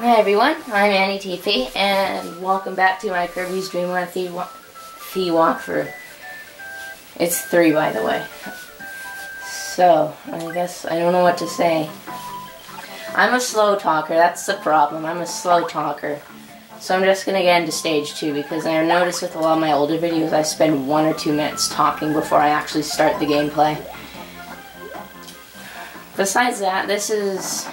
Hi everyone, I'm Annie TP, and welcome back to my Kirby's Dream Land Fee walkthrough. It's 3, by the way. So, I guess I don't know what to say. I'm a slow talker, that's the problem. I'm a slow talker. So I'm just gonna get into stage 2 because I noticed with a lot of my older videos I spend 1 or 2 minutes talking before I actually start the gameplay. Besides that, this is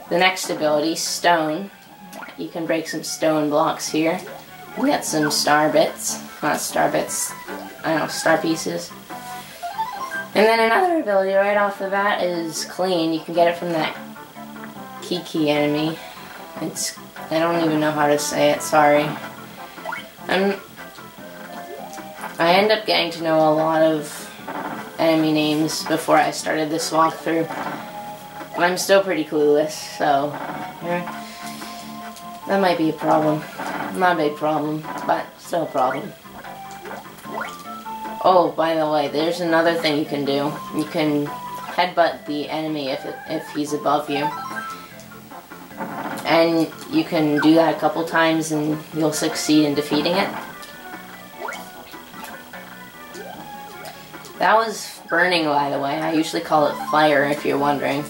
the next ability, Stone. You can break some stone blocks here. We got some star bits. Not star bits, I don't know, star pieces. And then another ability right off the bat is Clean. You can get it from that Kiki enemy. I don't even know how to say it, sorry. I end up getting to know a lot of enemy names before I started this walkthrough. But I'm still pretty clueless, so that might be a problem. Not a big problem, but still a problem. Oh, by the way, there's another thing you can do. You can headbutt the enemy if he's above you. And you can do that a couple times and you'll succeed in defeating it. That was burning, by the way. I usually call it fire, if you're wondering.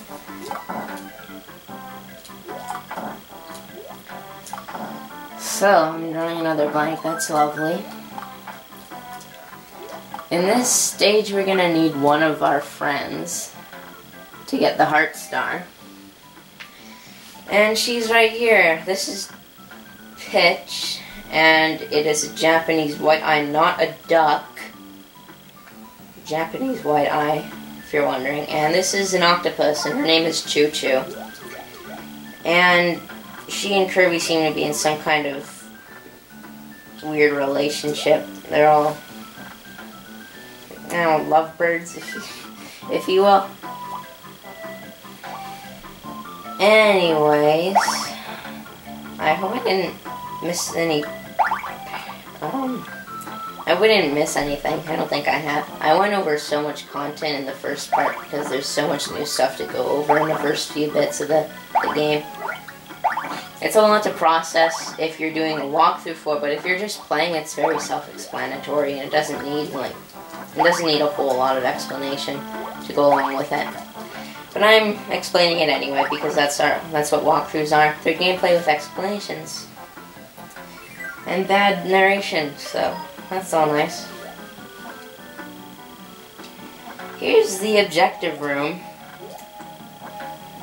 So, I'm drawing another blank. That's lovely. In this stage, we're gonna need one of our friends to get the heart star. And she's right here. This is Pitch, and it is a Japanese white eye, not a duck. Japanese white eye, if you're wondering. And this is an octopus, and her name is Choo Choo. And she and Kirby seem to be in some kind of weird relationship. They're all, I don't know, lovebirds, if you will. Anyways, I hope I didn't miss any, I wouldn't miss anything. I don't think I have. I went over so much content in the first part because there's so much new stuff to go over in the first few bits of the game. It's a lot to process if you're doing a walkthrough for, but if you're just playing, it's very self-explanatory and it doesn't need a whole lot of explanation to go along with it. But I'm explaining it anyway because that's what walkthroughs are. They're gameplay with explanations and bad narration, so that's all nice. Here's the objective room.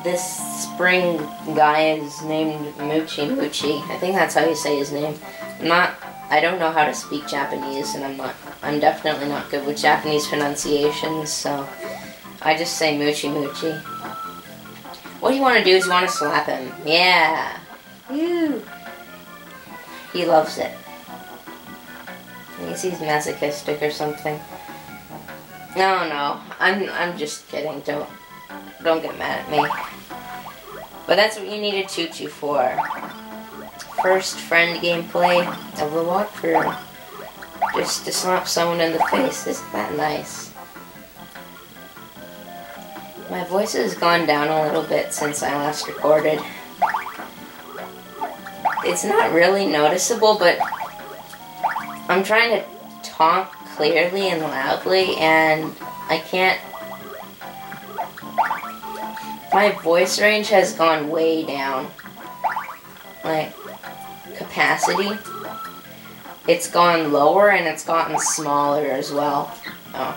This spring guy is named Mochi Mochi. I think that's how you say his name. I don't know how to speak Japanese, and I'm definitely not good with Japanese pronunciations, so I just say Mochi Mochi. What you want to do is you want to slap him. Yeah. Woo. He loves it. He's masochistic or something. No, I'm just kidding. Don't get mad at me. But that's what you needed Choo Choo for. First friend gameplay of the walkthrough. Just to slap someone in the face. Isn't that nice? My voice has gone down a little bit since I last recorded. It's not really noticeable, but I'm trying to talk clearly and loudly, and I can't. My voice range has gone way down. Like, capacity. It's gone lower and it's gotten smaller as well. Oh.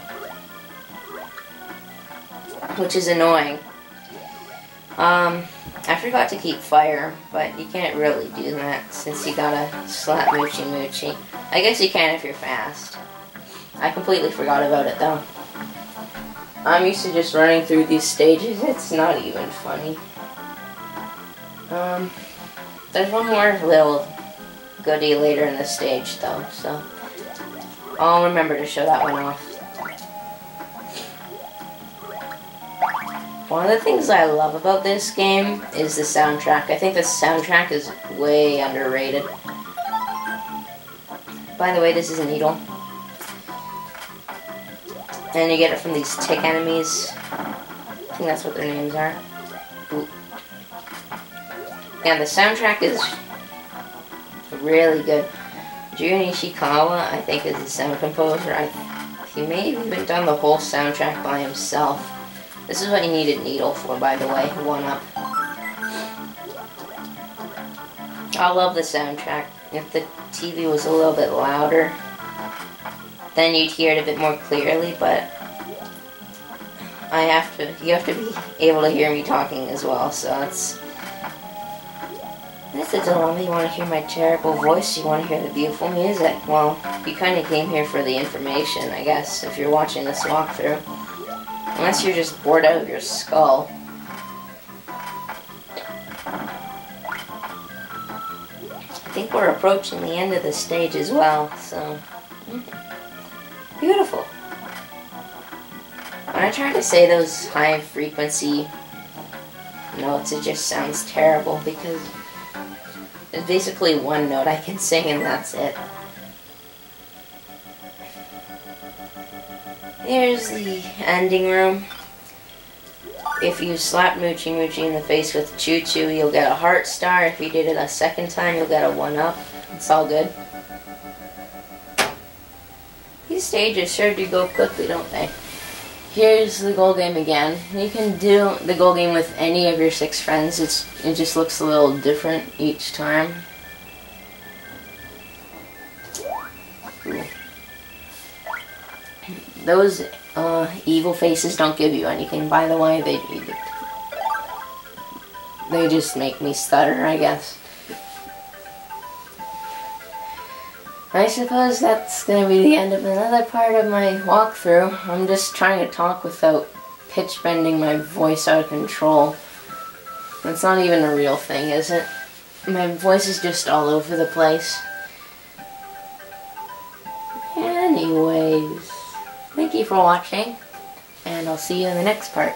Which is annoying. I forgot to keep fire, but you can't really do that since you gotta slap Mochi Mochi. I guess you can if you're fast. I completely forgot about it though. I'm used to just running through these stages. It's not even funny. There's one more little goodie later in the stage though, so I'll remember to show that one off. One of the things I love about this game is the soundtrack. I think the soundtrack is way underrated. By the way, this is a needle. And you get it from these tick enemies. I think that's what their names are. Ooh. Yeah, the soundtrack is really good. Jun Ishikawa, I think, is the sound composer. He may have even done the whole soundtrack by himself. This is what you needed Needle for, by the way. 1-up. I love the soundtrack. If the TV was a little bit louder, then you'd hear it a bit more clearly, but you have to be able to hear me talking as well, so that's a dilemma. You want to hear my terrible voice, you want to hear the beautiful music. Well, you kind of came here for the information, I guess, if you're watching this walkthrough. Unless you're just bored out of your skull. I think we're approaching the end of the stage as well, so beautiful. When I try to say those high frequency notes, it just sounds terrible because there's basically one note I can sing and that's it. Here's the ending room. If you slap Moochie Moochie in the face with Choo Choo, you'll get a heart star. If you did it a second time, you'll get a 1-up. It's all good. These stages sure do go quickly, don't they? Here's the goal game again. You can do the goal game with any of your 6 friends. It just looks a little different each time. Ooh. Those evil faces don't give you anything, by the way. They just make me stutter, I guess. I suppose that's going to be the end of another part of my walkthrough. I'm just trying to talk without pitch bending my voice out of control. That's not even a real thing, is it? My voice is just all over the place. Anyways, thank you for watching, and I'll see you in the next part.